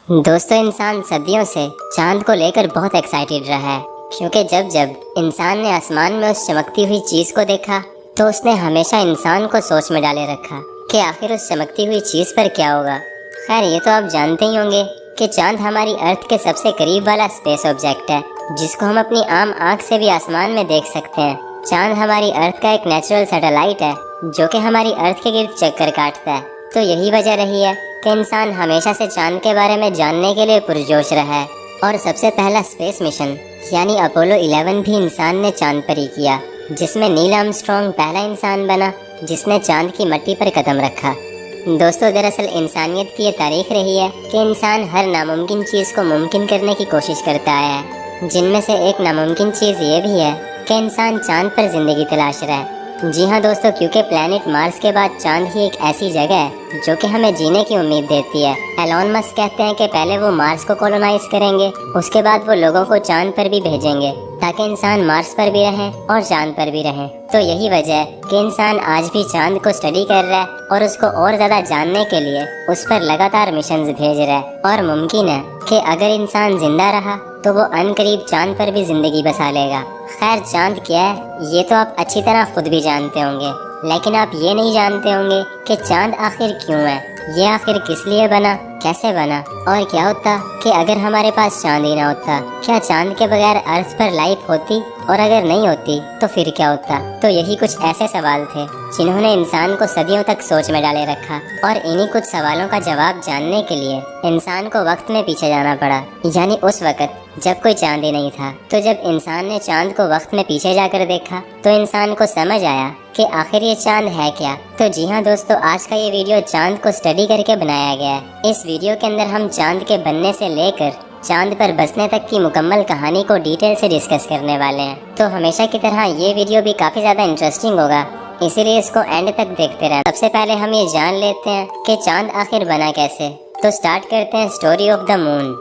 दोस्तों, इंसान सदियों से चांद को लेकर बहुत एक्साइटेड रहा है, क्योंकि जब जब इंसान ने आसमान में उस चमकती हुई चीज को देखा तो उसने हमेशा इंसान को सोच में डाले रखा कि आखिर उस चमकती हुई चीज पर क्या होगा। खैर, ये तो आप जानते ही होंगे कि चांद हमारी अर्थ के सबसे करीब वाला स्पेस ऑब्जेक्ट है, जिसको हम अपनी आम आंख से भी आसमान में देख सकते हैं। चांद हमारी अर्थ का एक नेचुरल सैटेलाइट है जो कि हमारी अर्थ के गिर्द चक्कर काटता है। तो यही वजह रही है कि इंसान हमेशा से चांद के बारे में जानने के लिए पुरजोश रहा है। और सबसे पहला स्पेस मिशन यानी अपोलो 11 भी इंसान ने चांद पर ही किया, जिसमें नील आर्मस्ट्रॉन्ग पहला इंसान बना जिसने चांद की मिट्टी पर कदम रखा। दोस्तों, दरअसल इंसानियत की ये तारीख रही है कि इंसान हर नामुमकिन चीज़ को मुमकिन करने की कोशिश करता आया है, जिनमें से एक नामुमकिन चीज़ ये भी है कि इंसान चांद पर जिंदगी तलाश रहा है। जी हाँ दोस्तों, क्योंकि प्लैनेट मार्स के बाद चांद ही एक ऐसी जगह है जो कि हमें जीने की उम्मीद देती है। एलोन मस्क कहते हैं कि पहले वो मार्स को कॉलोनाइज करेंगे, उसके बाद वो लोगों को चांद पर भी भेजेंगे ताकि इंसान मार्स पर भी रहें और चांद पर भी रहें। तो यही वजह है कि इंसान आज भी चांद को स्टडी कर रहा है और उसको और ज़्यादा जानने के लिए उस पर लगातार मिशंस भेज रहा है। और मुमकिन है कि अगर इंसान जिंदा रहा तो वो अनकरीब चांद पर भी जिंदगी बसा लेगा। खैर, चांद क्या है ये तो आप अच्छी तरह खुद भी जानते होंगे, लेकिन आप ये नहीं जानते होंगे कि चांद आखिर क्यों है, ये आखिर किस लिए बना, कैसे बना, और क्या होता कि अगर हमारे पास चांद ही ना होता। क्या चांद के बगैर अर्थ पर लाइफ होती, और अगर नहीं होती तो फिर क्या होता। तो यही कुछ ऐसे सवाल थे जिन्होंने इंसान को सदियों तक सोच में डाले रखा। और इन्हीं कुछ सवालों का जवाब जानने के लिए इंसान को वक्त में पीछे जाना पड़ा, यानी उस वक्त जब कोई चांद ही नहीं था। तो जब इंसान ने चांद को वक्त में पीछे जाकर देखा तो इंसान को समझ आया कि आखिर ये चांद है क्या। तो जी हाँ दोस्तों, आज का ये वीडियो चांद को स्टडी करके बनाया गया है। इस वीडियो के अंदर हम चांद के बनने से लेकर चांद पर बसने तक की मुकम्मल कहानी को डिटेल से डिस्कस करने वाले हैं। तो हमेशा की तरह ये वीडियो भी काफ़ी ज़्यादा इंटरेस्टिंग होगा, इसीलिए इसको एंड तक देखते रहें। सबसे पहले हम ये जान लेते हैं कि चांद आखिर बना कैसे। तो स्टार्ट करते हैं स्टोरी ऑफ द मून।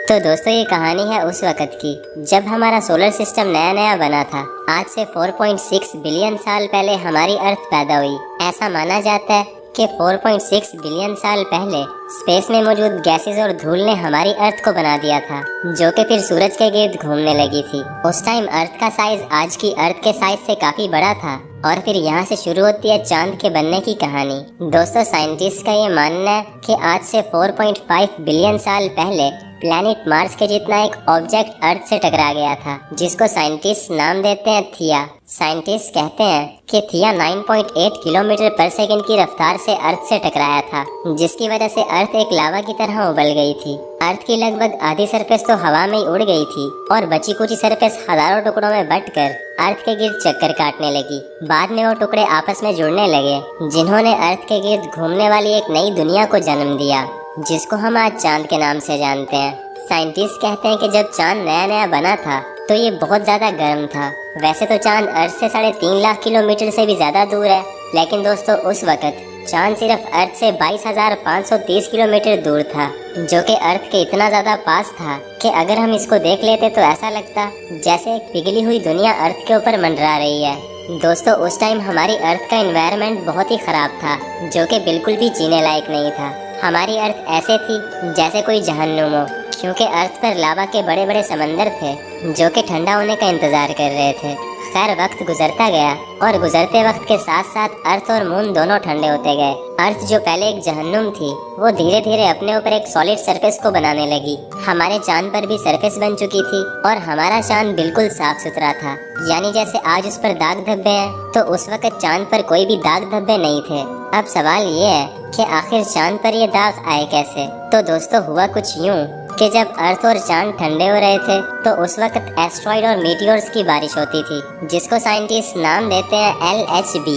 तो दोस्तों, ये कहानी है उस वक़्त की जब हमारा सोलर सिस्टम नया नया बना था। आज से 4.6 बिलियन साल पहले हमारी अर्थ पैदा हुई। ऐसा माना जाता है कि 4.6 बिलियन साल पहले स्पेस में मौजूद गैसेस और धूल ने हमारी अर्थ को बना दिया था, जो कि फिर सूरज के गिर्द घूमने लगी थी। उस टाइम अर्थ का साइज आज की अर्थ के साइज से काफी बड़ा था। और फिर यहाँ से शुरू होती है चांद के बनने की कहानी। दोस्तों, साइंटिस्ट का ये मानना है कि आज से 4.5 बिलियन साल पहले प्लैनेट मार्स के जितना एक ऑब्जेक्ट अर्थ से टकरा गया था, जिसको साइंटिस्ट नाम देते हैं थिया। साइंटिस्ट कहते हैं कि थिया 9.8 किलोमीटर पर सेकंड की रफ्तार से अर्थ से टकराया था, जिसकी वजह से अर्थ एक लावा की तरह उबल गई थी। अर्थ की लगभग आधी सरफेस तो हवा में ही उड़ गई थी और बची कुछ सरफेस हजारों टुकड़ों में बंटकर अर्थ के गिर्द चक्कर काटने लगी। बाद में वो टुकड़े आपस में जुड़ने लगे, जिन्होंने अर्थ के गिर्द घूमने वाली एक नई दुनिया को जन्म दिया, जिसको हम आज चांद के नाम से जानते हैं। साइंटिस्ट कहते हैं कि जब चांद नया नया बना था तो ये बहुत ज़्यादा गर्म था। वैसे तो चांद अर्थ से 3.5 लाख किलोमीटर से भी ज़्यादा दूर है, लेकिन दोस्तों उस वक़्त चांद सिर्फ अर्थ से 22,530 किलोमीटर दूर था, जो कि अर्थ के इतना ज़्यादा पास था कि अगर हम इसको देख लेते तो ऐसा लगता जैसे एक पिघली हुई दुनिया अर्थ के ऊपर मंडरा रही है। दोस्तों, उस टाइम हमारी अर्थ का एनवायरनमेंट बहुत ही ख़राब था, जो कि बिल्कुल भी जीने लायक नहीं था। हमारी अर्थ ऐसे थी जैसे कोई जहन्नुम हो, क्योंकि अर्थ पर लावा के बड़े बड़े समंदर थे जो कि ठंडा होने का इंतज़ार कर रहे थे। खैर, वक्त गुजरता गया और गुजरते वक्त के साथ साथ अर्थ और मून दोनों ठंडे होते गए। अर्थ जो पहले एक जहन्नुम थी, वो धीरे धीरे अपने ऊपर एक सॉलिड सरफेस को बनाने लगी। हमारे चांद पर भी सरफेस बन चुकी थी और हमारा चांद बिल्कुल साफ सुथरा था, यानी जैसे आज उस पर दाग धब्बे हैं तो उस वक्त चांद पर कोई भी दाग धब्बे नहीं थे। अब सवाल ये है कि आखिर चांद पर ये दाग आए कैसे। तो दोस्तों, हुआ कुछ यूँ कि जब अर्थ और चांद ठंडे हो रहे थे तो उस वक्त एस्ट्रॉइड और मीटियोर्स की बारिश होती थी, जिसको साइंटिस्ट नाम देते हैं LHB,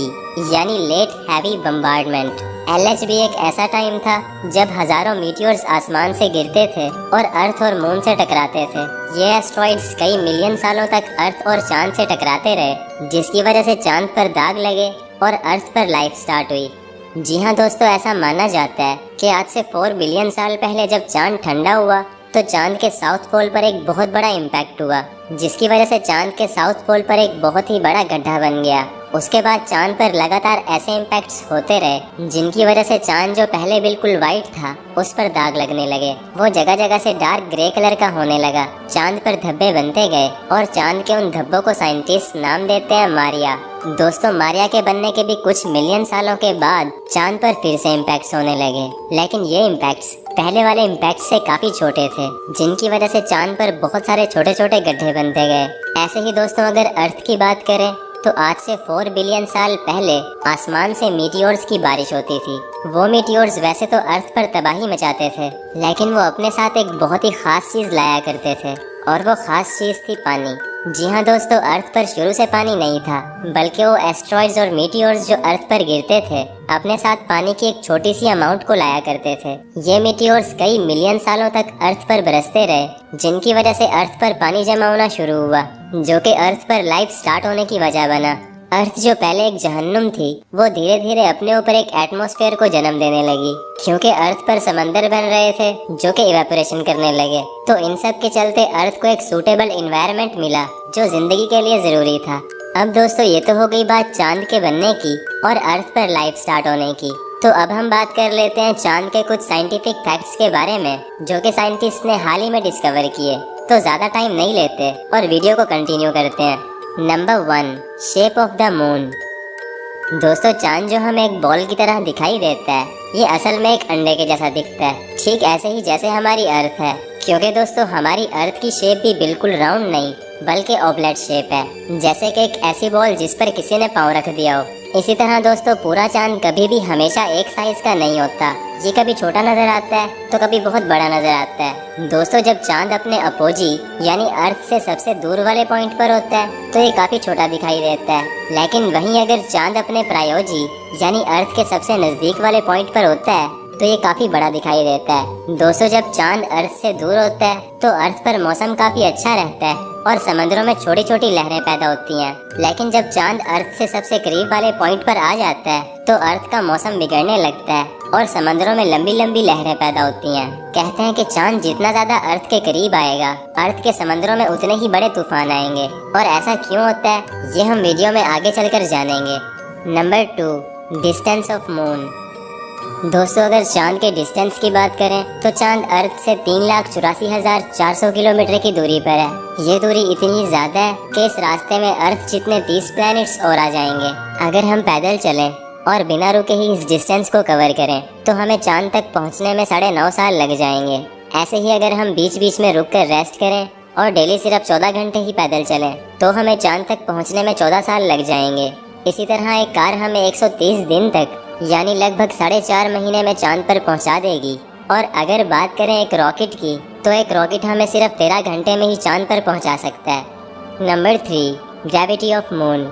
यानी लेट हैवी बम्बार्डमेंट। LHB एक ऐसा टाइम था जब हजारों मीटियोर्स आसमान से गिरते थे और अर्थ और मून से टकराते थे। ये एस्ट्रॉइड्स कई मिलियन सालों तक अर्थ और चांद से टकराते रहे, जिसकी वजह से चांद पर दाग लगे और अर्थ पर लाइफ स्टार्ट हुई। जी हाँ दोस्तों, ऐसा माना जाता है कि आज से 4 बिलियन साल पहले जब चांद ठंडा हुआ तो चांद के साउथ पोल पर एक बहुत बड़ा इम्पैक्ट हुआ, जिसकी वजह से चांद के साउथ पोल पर एक बहुत ही बड़ा गड्ढा बन गया उसके बाद चांद पर लगातार ऐसे इम्पैक्ट्स होते रहे जिनकी वजह से चांद जो पहले बिल्कुल व्हाइट था उस पर दाग लगने लगे। वो जगह जगह से डार्क ग्रे कलर का होने लगा। चांद पर धब्बे बनते गए और चांद के उन धब्बों को साइंटिस्ट नाम देते हैं मारिया। दोस्तों, मारिया के बनने के भी कुछ मिलियन सालों के बाद चांद पर फिर से इम्पैक्ट्स होने लगे, लेकिन ये इम्पैक्ट्स पहले वाले इम्पैक्ट से काफी छोटे थे, जिनकी वजह से चांद पर बहुत सारे छोटे छोटे गड्ढे बनते गए। ऐसे ही दोस्तों, अगर अर्थ की बात करें तो आज से 4 बिलियन साल पहले आसमान से मीटियोर्स की बारिश होती थी। वो मीटियोर्स वैसे तो अर्थ पर तबाही मचाते थे, लेकिन वो अपने साथ एक बहुत ही खास चीज लाया करते थे, और वो खास चीज थी पानी। जी हाँ दोस्तों, अर्थ पर शुरू से पानी नहीं था, बल्कि वो एस्ट्रॉइड्स और मीटियोर्स जो अर्थ पर गिरते थे अपने साथ पानी की एक छोटी सी अमाउंट को लाया करते थे। ये मीटियोर्स कई मिलियन सालों तक अर्थ पर बरसते रहे, जिनकी वजह से अर्थ पर पानी जमा होना शुरू हुआ, जो कि अर्थ पर लाइफ स्टार्ट होने की वजह बना। अर्थ जो पहले एक जहन्नुम थी, वो धीरे धीरे अपने ऊपर एक एटमॉस्फेयर को जन्म देने लगी, क्योंकि अर्थ पर समंदर बन रहे थे जो कि इवेपोरेशन करने लगे। तो इन सब के चलते अर्थ को एक सूटेबल एनवायरनमेंट मिला जो जिंदगी के लिए जरूरी था। अब दोस्तों, ये तो हो गई बात चांद के बनने की और अर्थ पर लाइफ स्टार्ट होने की। तो अब हम बात कर लेते हैं चांद के कुछ साइंटिफिक फैक्ट्स के बारे में, जो कि साइंटिस्ट ने हाल ही में डिस्कवर किए। तो ज्यादा टाइम नहीं लेते और वीडियो को कंटिन्यू करते हैं। Number 1, shape of the moon. दोस्तों, चांद जो हमें एक बॉल की तरह दिखाई देता है, ये असल में एक अंडे के जैसा दिखता है, ठीक ऐसे ही जैसे हमारी अर्थ है। क्योंकि दोस्तों, हमारी अर्थ की शेप भी बिल्कुल राउंड नहीं बल्कि ऑबलेट शेप है, जैसे कि एक ऐसी बॉल जिस पर किसी ने पाँव रख दिया हो। इसी तरह दोस्तों, पूरा चांद कभी भी हमेशा एक साइज का नहीं होता। ये कभी छोटा नजर आता है तो कभी बहुत बड़ा नजर आता है। दोस्तों, जब चांद अपने अपोजी यानी अर्थ से सबसे दूर वाले पॉइंट पर होता है तो ये काफी छोटा दिखाई देता है, लेकिन वहीं अगर चांद अपने प्रायोजी यानी अर्थ के सबसे नजदीक वाले पॉइंट पर होता है तो ये काफी बड़ा दिखाई देता है। दोस्तों, जब चांद अर्थ से दूर होता है तो अर्थ पर मौसम काफी अच्छा रहता है और समंदरों में छोटी छोटी लहरें पैदा होती हैं। लेकिन जब चांद अर्थ से सबसे करीब वाले पॉइंट पर आ जाता है तो अर्थ का मौसम बिगड़ने लगता है और समंदरों में लंबी लंबी लहरें पैदा होती हैं। कहते हैं कि चांद जितना ज्यादा अर्थ के करीब आएगा, अर्थ के समंदरों में उतने ही बड़े तूफान आएंगे। और ऐसा क्यों होता है, ये हम वीडियो में आगे चलकर जानेंगे। Number 2, distance of moon. दोस्तों, अगर चांद के डिस्टेंस की बात करें तो चांद अर्थ से 3,84,400 किलोमीटर की दूरी पर है। ये दूरी इतनी ज्यादा है कि इस रास्ते में अर्थ जितने 30 प्लैनेट्स और आ जाएंगे। अगर हम पैदल चलें और बिना रुके ही इस डिस्टेंस को कवर करें तो हमें चांद तक पहुंचने में 9.5 साल लग जाएंगे। ऐसे ही अगर हम बीच बीच में रुक कर रेस्ट करें और डेली सिर्फ 14 घंटे ही पैदल चलें तो हमें चांद तक पहुंचने में 14 साल लग जाएंगे। इसी तरह एक कार हमें 130 दिन तक यानी लगभग 4.5 महीने में चांद पर पहुंचा देगी। और अगर बात करें एक रॉकेट की तो एक रॉकेट हमें सिर्फ 13 घंटे में ही चांद पर पहुंचा सकता है। Number 3, gravity of moon.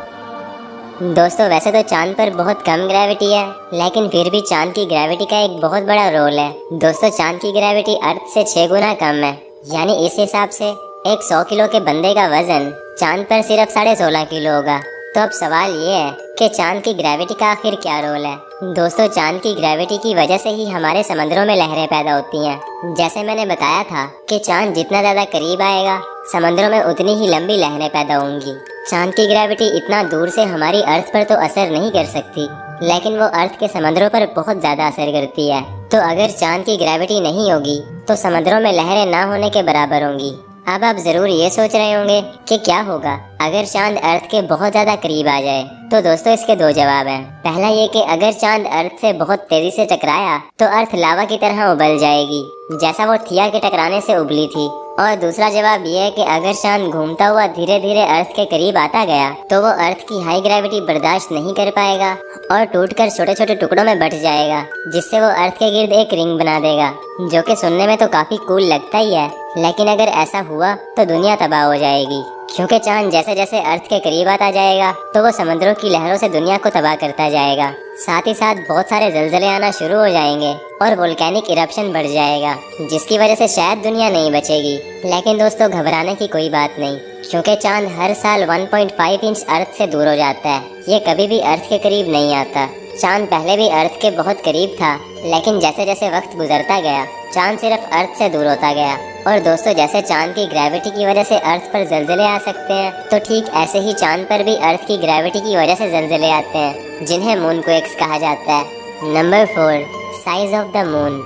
दोस्तों, वैसे तो चांद पर बहुत कम ग्रेविटी है, लेकिन फिर भी चांद की ग्रेविटी का एक बहुत बड़ा रोल है। दोस्तों, चांद की ग्रेविटी अर्थ से 6 गुना कम है, यानी इस हिसाब से एक 100 किलो के बंदे का वजन चांद पर सिर्फ 16.5 किलो होगा। तो अब सवाल ये है कि चांद की ग्रेविटी का आखिर क्या रोल है। दोस्तों, चांद की ग्रेविटी की वजह से ही हमारे समंदरों में लहरें पैदा होती हैं। जैसे मैंने बताया था कि चांद जितना ज्यादा करीब आएगा, समंदरों में उतनी ही लंबी लहरें पैदा होंगी। चांद की ग्रेविटी इतना दूर से हमारी अर्थ पर तो असर नहीं कर सकती, लेकिन वो अर्थ के समंदरों पर बहुत ज्यादा असर करती है। तो अगर चांद की ग्रेविटी नहीं होगी तो समंदरों में लहरें ना होने के बराबर होंगी। अब आप जरूर ये सोच रहे होंगे कि क्या होगा अगर चांद अर्थ के बहुत ज्यादा करीब आ जाए। तो दोस्तों, इसके 2 जवाब हैं। पहला ये कि अगर चांद अर्थ से बहुत तेजी से टकराया तो अर्थ लावा की तरह उबल जाएगी, जैसा वो थिया के टकराने से उबली थी। और दूसरा जवाब ये है कि अगर चांद घूमता हुआ धीरे धीरे अर्थ के करीब आता गया तो वो अर्थ की हाई ग्रेविटी बर्दाश्त नहीं कर पाएगा और टूटकर छोटे छोटे टुकड़ों में बट जाएगा, जिससे वो अर्थ के गिर्द एक रिंग बना देगा, जो कि सुनने में तो काफी कूल लगता ही है। लेकिन अगर ऐसा हुआ तो दुनिया तबाह हो जाएगी, क्योंकि चांद जैसे जैसे अर्थ के करीब आता जाएगा तो वो समुद्रों की लहरों से दुनिया को तबाह करता जाएगा। साथ ही साथ बहुत सारे ज़लज़ले आना शुरू हो जाएंगे और वोल्केनिक इरप्शन बढ़ जाएगा, जिसकी वजह से शायद दुनिया नहीं बचेगी। लेकिन दोस्तों, घबराने की कोई बात नहीं, क्योंकि चांद हर साल 1.5 इंच अर्थ से दूर हो जाता है। ये कभी भी अर्थ के करीब नहीं आता। चांद पहले भी अर्थ के बहुत करीब था, लेकिन जैसे जैसे वक्त गुजरता गया चांद सिर्फ अर्थ से दूर होता गया। और दोस्तों जैसे चांद की ग्रेविटी की वजह से अर्थ पर जलजले आ सकते हैं, तो ठीक ऐसे ही चांद पर भी अर्थ की ग्रेविटी की वजह से जलजले आते हैं, जिन्हें मून क्वेक्स कहा जाता है। Number 4, size of the moon.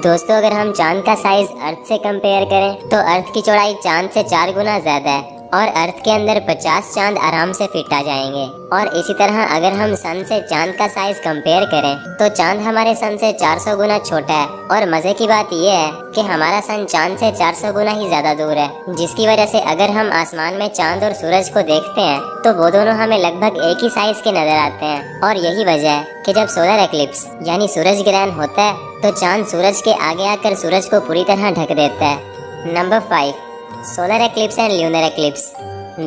दोस्तों अगर हम चांद का साइज अर्थ से कंपेयर करें तो अर्थ की चौड़ाई चांद से 4 गुना ज्यादा है और अर्थ के अंदर 50 चांद आराम से फिट आ जाएंगे। और इसी तरह अगर हम सन से चांद का साइज कंपेयर करें तो चांद हमारे सन से 400 गुना छोटा है। और मजे की बात यह है कि हमारा सन चांद से 400 गुना ही ज्यादा दूर है, जिसकी वजह से अगर हम आसमान में चांद और सूरज को देखते हैं तो वो दोनों हमें लगभग एक ही साइज के नजर आते हैं। और यही वजह है कि जब सोलर एक्लिप्स यानी सूरज ग्रहण होता है तो चांद सूरज के आगे आकर सूरज को पूरी तरह ढक देता है। Number 5, solar eclipse and lunar eclipse.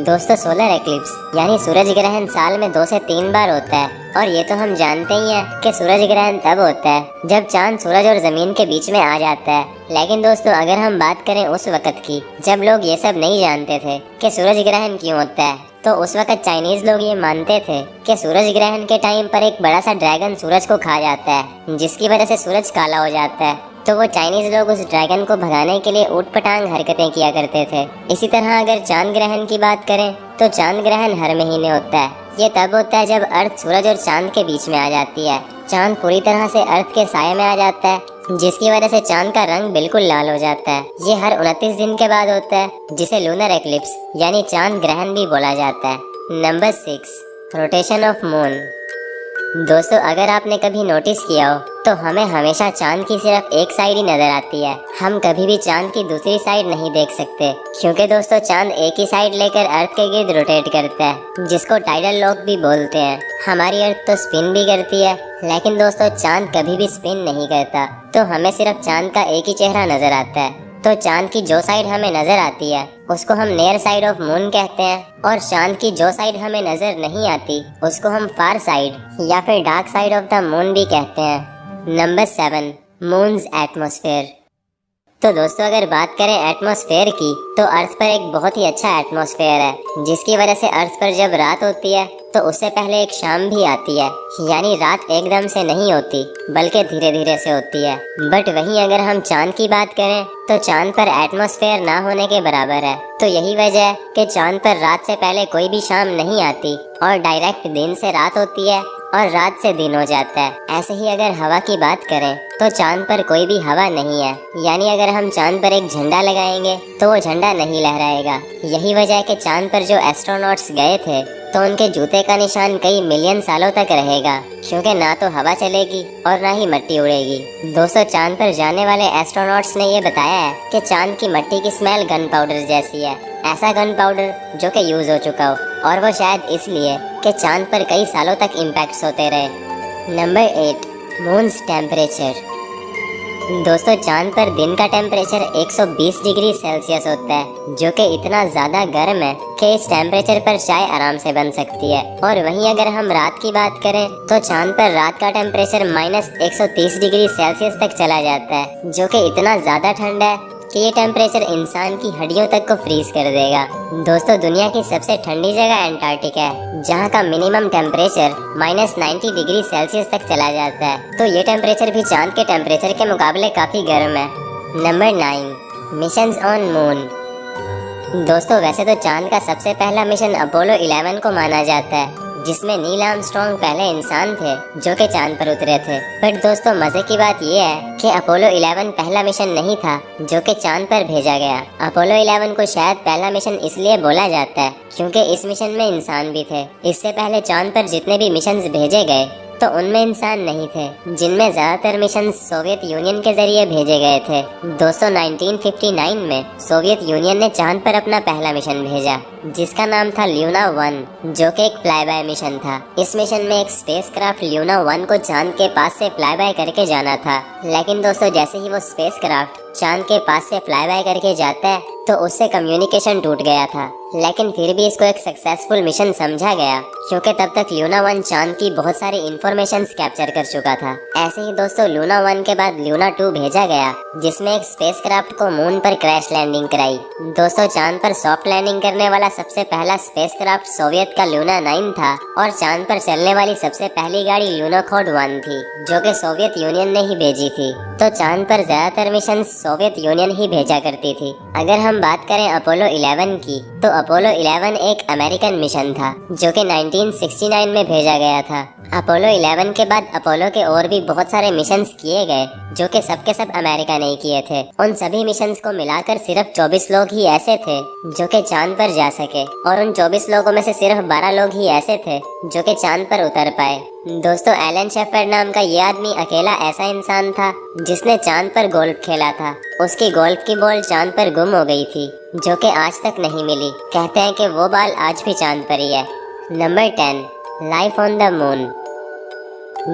दोस्तों सोलर एक्लिप्स यानी सूरज ग्रहण साल में 2 से 3 बार होता है। और ये तो हम जानते ही हैं कि सूरज ग्रहण तब होता है जब चांद सूरज और जमीन के बीच में आ जाता है। लेकिन दोस्तों अगर हम बात करें उस वक्त की जब लोग ये सब नहीं जानते थे कि सूरज ग्रहण क्यों होता है, तो उस वक्त चाइनीज लोग ये मानते थे कि सूरज ग्रहण के टाइम पर एक बड़ा सा ड्रैगन सूरज को खा जाता है, जिसकी वजह से सूरज काला हो जाता है। तो वो चाइनीज लोग उस ड्रैगन को भगाने के लिए ऊट पटांग हरकतें किया करते थे। इसी तरह अगर चांद ग्रहण की बात करें तो चांद ग्रहण हर महीने होता है। ये तब होता है जब अर्थ सूरज और चांद के बीच में आ जाती है। चांद पूरी तरह से अर्थ के साये में आ जाता है, जिसकी वजह से चांद का रंग बिल्कुल लाल हो जाता है। ये हर 29 दिन के बाद होता है, जिसे लूनर एक्लिप्स यानी चांद ग्रहण भी बोला जाता है। Number 6, rotation of moon. दोस्तों अगर आपने कभी नोटिस किया हो तो हमें हमेशा चांद की सिर्फ एक साइड ही नजर आती है। हम कभी भी चांद की दूसरी साइड नहीं देख सकते, क्योंकि दोस्तों चांद एक ही साइड लेकर अर्थ के गिर्द रोटेट करता है, जिसको टाइडल लॉक भी बोलते हैं। हमारी अर्थ तो स्पिन भी करती है, लेकिन दोस्तों चांद कभी भी स्पिन नहीं करता, तो हमें सिर्फ चांद का एक ही चेहरा नजर आता है। तो चांद की जो साइड हमें नजर आती है उसको हम नियर साइड ऑफ मून कहते हैं, और चांद की जो साइड हमें नजर नहीं आती उसको हम फार साइड या फिर dark side of the moon भी कहते हैं। Number 7, moons atmosphere. तो दोस्तों अगर बात करें एटमॉस्फेयर की तो अर्थ पर एक बहुत ही अच्छा एटमॉस्फेयर है, जिसकी वजह से अर्थ पर जब रात होती है तो उससे पहले एक शाम भी आती है, यानी रात एकदम से नहीं होती बल्कि धीरे धीरे से होती है। बट वहीं अगर हम चांद की बात करें तो चांद पर एटमॉस्फेयर ना होने के बराबर है। तो यही वजह है कि चांद पर रात से पहले कोई भी शाम नहीं आती और डायरेक्ट दिन से रात होती है और रात से दिन हो जाता है। ऐसे ही अगर हवा की बात करें तो चांद पर कोई भी हवा नहीं है, यानी अगर हम चांद पर एक झंडा लगाएंगे तो वो झंडा नहीं लहराएगा। यही वजह है कि चांद पर जो एस्ट्रोनॉट्स गए थे तो उनके जूते का निशान कई मिलियन सालों तक रहेगा, क्योंकि ना तो हवा चलेगी और ना ही मिट्टी उड़ेगी। दोस्तों चांद पर जाने वाले एस्ट्रोनॉट्स ने ये बताया है कि चांद की मिट्टी की स्मेल गन पाउडर जैसी है, ऐसा गन पाउडर जो कि यूज हो चुका हो, और वो शायद इसलिए कि चांद पर कई सालों तक इम्पैक्ट्स होते रहे। Number 8, moons temperature. दोस्तों चांद पर दिन का टेम्परेचर 120 डिग्री सेल्सियस होता है, जो कि इतना ज़्यादा गर्म है कि इस टेम्परेचर पर चाय आराम से बन सकती है। और वहीं अगर हम रात की बात करें तो चांद पर रात का टेम्परेचर -130 डिग्री सेल्सियस तक चला जाता है, जो कि इतना ज़्यादा ठंडा है कि ये टेम्परेचर इंसान की हड्डियों तक को फ्रीज कर देगा। दोस्तों दुनिया की सबसे ठंडी जगह अंटार्कटिका है, जहाँ का मिनिमम टेम्परेचर -90 डिग्री सेल्सियस तक चला जाता है। तो ये टेम्परेचर भी चांद के टेम्परेचर के मुकाबले काफी गर्म है। Number 9, missions on moon. दोस्तों वैसे तो चांद का सबसे पहला मिशन अपोलो 11 को माना जाता है, जिसमें नील आर्मस्ट्रांग पहले इंसान थे जो कि चांद पर उतरे थे। बट दोस्तों मजे की बात यह है कि अपोलो 11 पहला मिशन नहीं था जो कि चांद पर भेजा गया। अपोलो 11 को शायद पहला मिशन इसलिए बोला जाता है क्योंकि इस मिशन में इंसान भी थे। इससे पहले चांद पर जितने भी मिशन भेजे गए तो उनमें इंसान नहीं थे, जिनमें ज्यादातर मिशन सोवियत यूनियन के जरिए भेजे गए थे। दोस्तों 1959 में सोवियत यूनियन ने चांद पर अपना पहला मिशन भेजा, जिसका नाम था ल्यूना 1, जो कि एक फ्लाई बाय मिशन था। इस मिशन में एक स्पेसक्राफ्ट ल्यूना 1 को चांद के पास से फ्लाई बाय करके जाना था। लेकिन दोस्तों जैसे ही वो स्पेसक्राफ्ट चांद के पास से फ्लाई बाय करके जाता है तो उससे कम्युनिकेशन टूट गया था। लेकिन फिर भी इसको एक सक्सेसफुल मिशन समझा गया, क्योंकि तब तक लूना 1 चांद की बहुत सारी इंफॉर्मेशन कैप्चर कर चुका था। ऐसे ही दोस्तों लूना 1 के बाद लूना 2 भेजा गया, जिसमें एक स्पेसक्राफ्ट को मून पर क्रैश लैंडिंग कराई। दोस्तों चांद पर सॉफ्ट लैंडिंग करने वाला सबसे पहला स्पेसक्राफ्ट सोवियत का लूना 9 था, और चांद पर चलने वाली सबसे पहली गाड़ी लूनोखोड 1 थी, जो कि सोवियत यूनियन ने ही भेजी थी। तो चांद पर ज्यादातर मिशन सोवियत यूनियन ही भेजा करती थी। अगर हम बात करें अपोलो 11 की, तो अपोलो 11 एक अमेरिकन मिशन था, जो कि 1969 में भेजा गया था। अपोलो 11 के बाद अपोलो के और भी बहुत सारे मिशंस किए गए, जो कि सब के सब अमेरिका ने किए थे। उन सभी मिशंस को मिलाकर सिर्फ 24 लोग ही ऐसे थे जो कि चांद पर जा सके, और उन 24 लोगों में से सिर्फ 12 लोग ही ऐसे थे जो कि चांद पर उतर पाए। दोस्तों एलन शेफर्ड नाम का ये आदमी अकेला ऐसा इंसान था जिसने चांद पर गोल्फ खेला था। उसकी गोल्फ की बॉल चांद पर गुम हो गई थी, जो कि आज तक नहीं मिली। कहते हैं कि वो बाल आज भी चांद पर ही है। Number 10, life on the moon.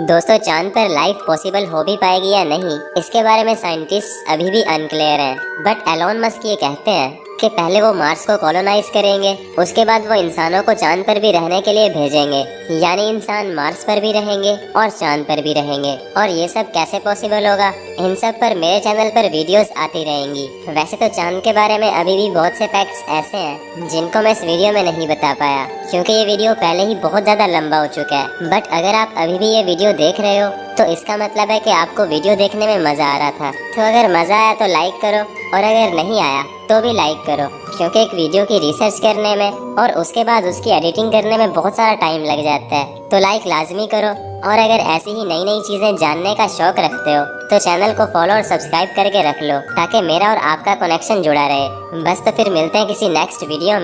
दोस्तों चांद पर लाइफ पॉसिबल हो भी पाएगी या नहीं, इसके बारे में साइंटिस्ट अभी भी अनक्लियर हैं। बट एलोन मस्क ये कहते हैं कि पहले वो मार्स को कॉलोनाइज करेंगे, उसके बाद वो इंसानों को चांद पर भी रहने के लिए भेजेंगे। यानी इंसान मार्स पर भी रहेंगे और चांद पर भी रहेंगे। और ये सब कैसे पॉसिबल होगा, इन सब पर मेरे चैनल पर वीडियोस आती रहेंगी। वैसे तो चांद के बारे में अभी भी बहुत से फैक्ट्स ऐसे हैं जिनको मैं इस वीडियो में नहीं बता पाया, क्योंकि ये वीडियो पहले ही बहुत ज्यादा लंबा हो चुका है। बट अगर आप अभी भी ये वीडियो देख रहे हो तो इसका मतलब है कि आपको वीडियो देखने में मजा आ रहा था। तो अगर मजा आया तो लाइक करो, और अगर नहीं आया तो भी लाइक करो, क्योंकि एक वीडियो की रिसर्च करने में और उसके बाद उसकी एडिटिंग करने में बहुत सारा टाइम लग जाता है। तो लाइक लाजमी करो, और अगर ऐसी ही नई नई चीजें जानने का शौक रखते हो तो चैनल को फॉलो और सब्सक्राइब करके रख लो, ताकि मेरा और आपका कनेक्शन जुड़ा रहे। बस तो फिर मिलते हैं किसी नेक्स्ट वीडियो में।